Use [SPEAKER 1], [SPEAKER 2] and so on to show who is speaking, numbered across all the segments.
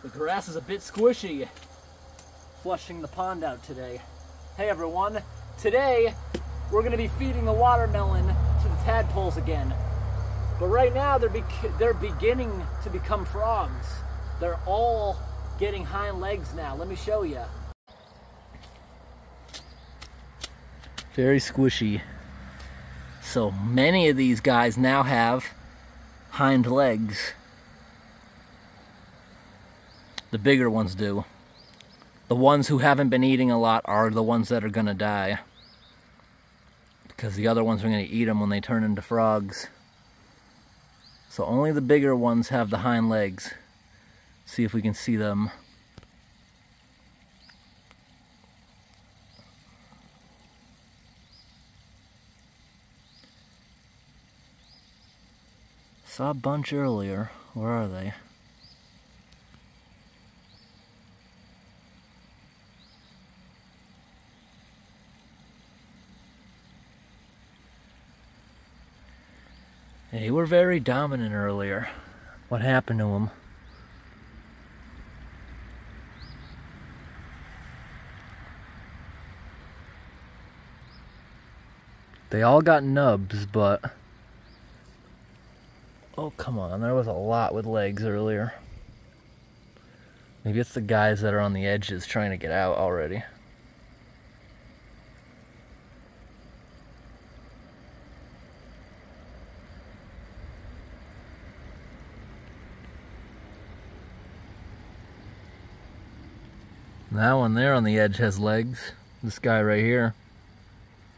[SPEAKER 1] The grass is a bit squishy. Flushing the pond out today. Hey everyone, today we're going to be feeding the watermelon to the tadpoles again. But right now they're beginning to become frogs. They're all getting hind legs now. Let me show you. Very squishy. So many of these guys now have hind legs. The bigger ones do. The ones who haven't been eating a lot are the ones that are gonna die, because the other ones are gonna eat them when they turn into frogs. So only the bigger ones have the hind legs. See if we can see them. Saw a bunch earlier. Where are they? They were very dominant earlier. What happened to them? They all got nubs, but... Oh, come on. There was a lot with legs earlier. Maybe it's the guys that are on the edges trying to get out already. That one there on the edge has legs. This guy right here.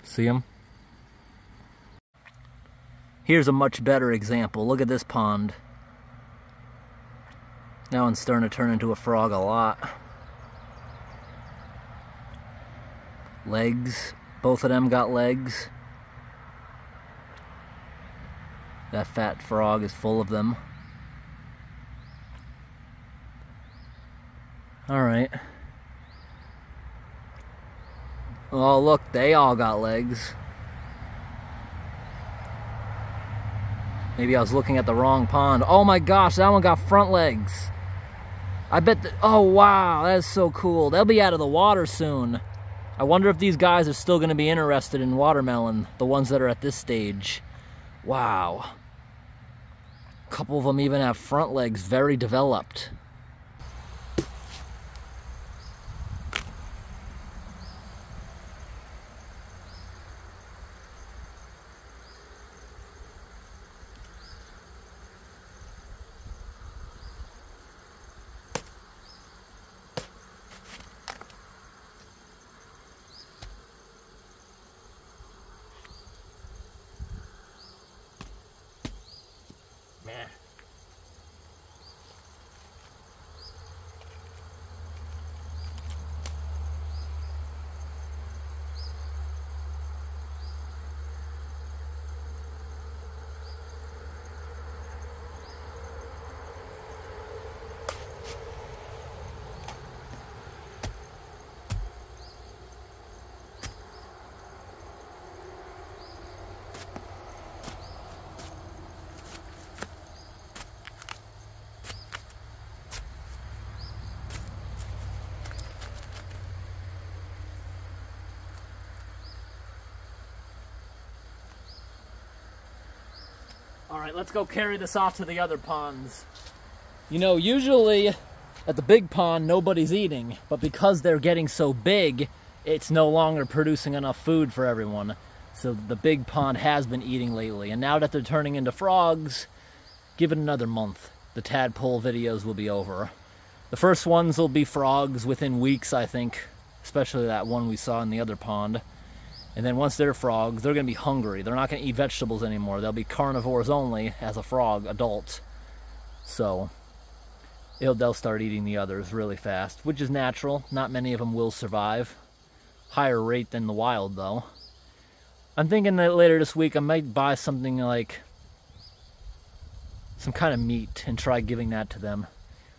[SPEAKER 1] See him? Here's a much better example. Look at this pond. That one's starting to turn into a frog a lot. Legs. Both of them got legs. That fat frog is full of them. Alright. Oh, look, they all got legs. Maybe I was looking at the wrong pond. Oh my gosh, that one got front legs. I bet that, oh wow, that is so cool. They'll be out of the water soon. I wonder if these guys are still going to be interested in watermelon, the ones that are at this stage. Wow. A couple of them even have front legs very developed. Alright, let's go carry this off to the other ponds. You know, usually at the big pond, nobody's eating, but because they're getting so big, it's no longer producing enough food for everyone. So the big pond has been eating lately, and now that they're turning into frogs, give it another month. The tadpole videos will be over. The first ones will be frogs within weeks, I think, especially that one we saw in the other pond. And then once they're frogs, they're going to be hungry. They're not going to eat vegetables anymore. They'll be carnivores only as a frog, adult. So they'll start eating the others really fast, which is natural. Not many of them will survive. Higher rate than the wild, though. I'm thinking that later this week I might buy something like some kind of meat and try giving that to them.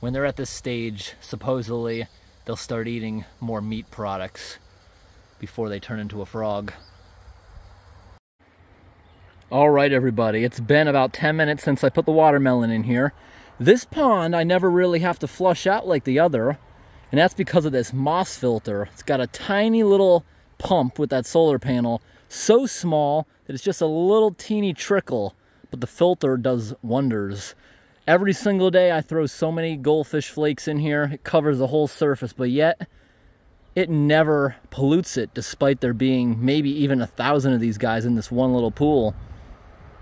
[SPEAKER 1] When they're at this stage, supposedly they'll start eating more meat products before they turn into a frog. Alright everybody, it's been about 10 minutes since I put the watermelon in here. This pond I never really have to flush out like the other, and that's because of this moss filter. It's got a tiny little pump with that solar panel, so small that it's just a little teeny trickle, but the filter does wonders. Every single day I throw so many goldfish flakes in here. It covers the whole surface, but yet it never pollutes it, despite there being maybe even 1,000 of these guys in this one little pool.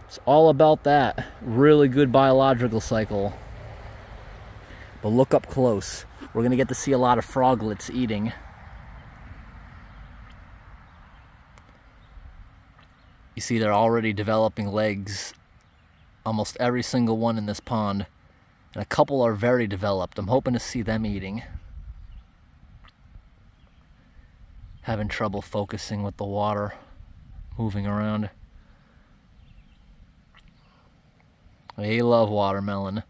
[SPEAKER 1] It's all about that really good biological cycle. But look up close. We're gonna get to see a lot of froglets eating. You see they're already developing legs. Almost every single one in this pond. And a couple are very developed. I'm hoping to see them eating. Having trouble focusing with the water moving around. They love watermelon.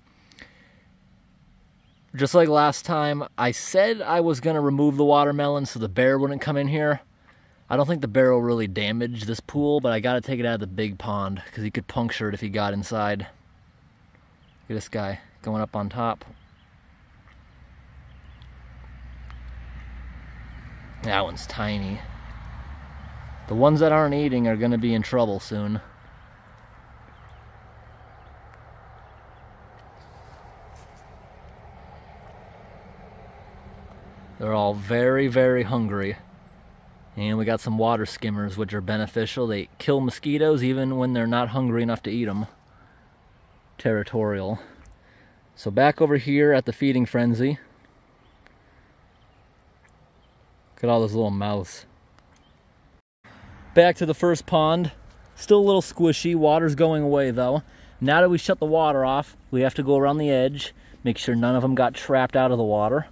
[SPEAKER 1] Just like last time, I said I was going to remove the watermelon so the bear wouldn't come in here. I don't think the bear will really damage this pool, but I got to take it out of the big pond because he could puncture it if he got inside. Look at this guy going up on top. That one's tiny. The ones that aren't eating are going to be in trouble soon. They're all very, very hungry. And we got some water skimmers, which are beneficial. They kill mosquitoes even when they're not hungry enough to eat them. Territorial. So back over here at the feeding frenzy. Look at all those little mouths. Back to the first pond. Still a little squishy. Water's going away though. Now that we shut the water off, we have to go around the edge. Make sure none of them got trapped out of the water.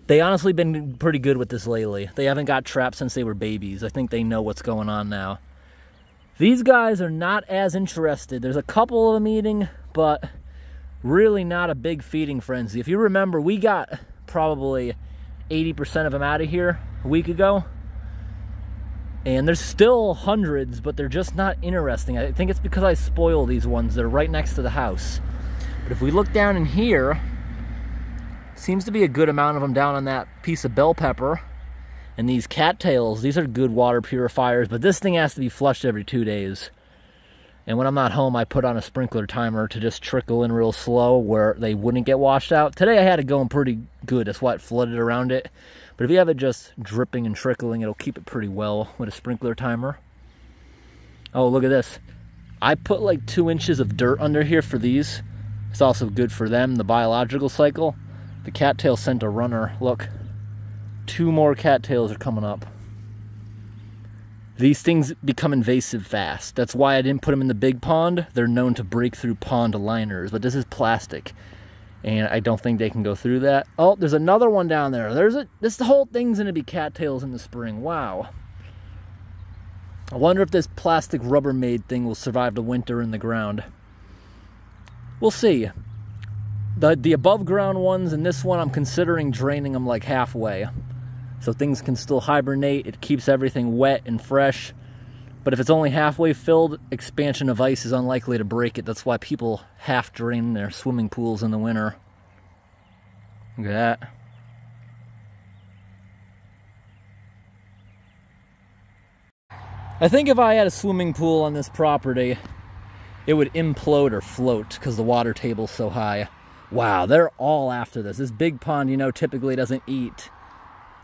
[SPEAKER 1] They honestly been pretty good with this lately. They haven't got trapped since they were babies. I think they know what's going on now. These guys are not as interested. There's a couple of them eating, but really not a big feeding frenzy. If you remember, we got probably 80% of them out of here a week ago. And there's still hundreds, but they're just not interesting. I think it's because I spoil these ones. They're right next to the house. But if we look down in here, seems to be a good amount of them down on that piece of bell pepper. And these cattails, these are good water purifiers, but this thing has to be flushed every 2 days. And when I'm not home, I put on a sprinkler timer to just trickle in real slow where they wouldn't get washed out. Today I had it going pretty good. That's why it flooded around it. But if you have it just dripping and trickling, it'll keep it pretty well with a sprinkler timer. Oh, look at this. I put like 2 inches of dirt under here for these. It's also good for them, the biological cycle. The cattail sent a runner. Look, 2 more cattails are coming up. These things become invasive fast. That's why I didn't put them in the big pond. They're known to break through pond liners, but this is plastic. And I don't think they can go through that. Oh, there's another one down there. This whole thing's gonna be cattails in the spring. Wow. I wonder if this plastic Rubbermaid thing will survive the winter in the ground. We'll see. The above ground ones and this one, I'm considering draining them like halfway. So things can still hibernate. It keeps everything wet and fresh. But if it's only halfway filled, expansion of ice is unlikely to break it. That's why people half drain their swimming pools in the winter. Look at that. I think if I had a swimming pool on this property, it would implode or float because the water table's so high. Wow, they're all after this. This big pond, you know, typically doesn't eat.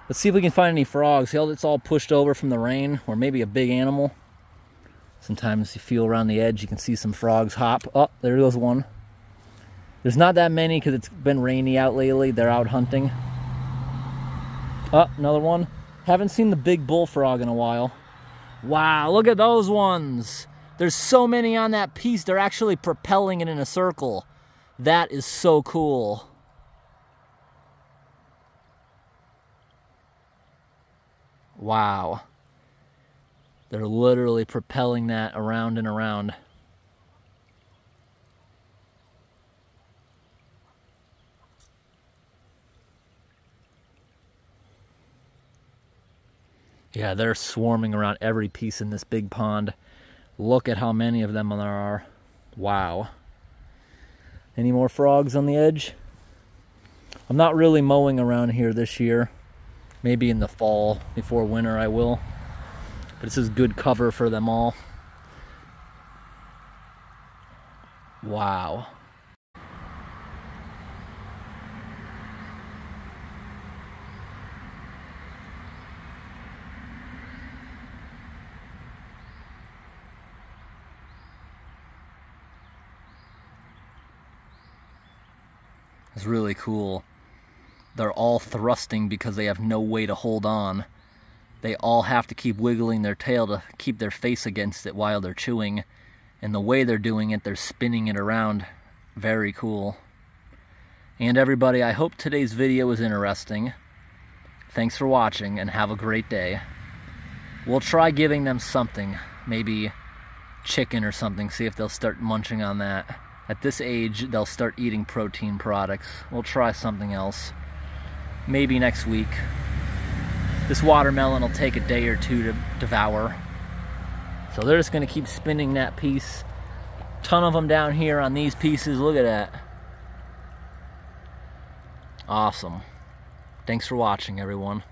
[SPEAKER 1] Let's see if we can find any frogs. See how it's all pushed over from the rain, or maybe a big animal. Sometimes you feel around the edge, you can see some frogs hop. Oh, there goes one. There's not that many because it's been rainy out lately. They're out hunting. Oh, another one. Haven't seen the big bullfrog in a while. Wow, look at those ones. There's so many on that piece. They're actually propelling it in a circle. That is so cool. Wow. They're literally propelling that around and around. Yeah, they're swarming around every piece in this big pond. Look at how many of them there are. Wow. Any more frogs on the edge? I'm not really mowing around here this year. Maybe in the fall, before winter I will. But this is good cover for them all. Wow. It's really cool. They're all thrusting because they have no way to hold on. They all have to keep wiggling their tail to keep their face against it while they're chewing. And the way they're doing it, they're spinning it around. Very cool. And everybody, I hope today's video was interesting. Thanks for watching and have a great day. We'll try giving them something, maybe chicken or something, see if they'll start munching on that. At this age, they'll start eating protein products. We'll try something else. Maybe next week. This watermelon will take a day or two to devour. So they're just gonna keep spinning that piece. Ton of them down here on these pieces. Look at that. Awesome. Thanks for watching, everyone.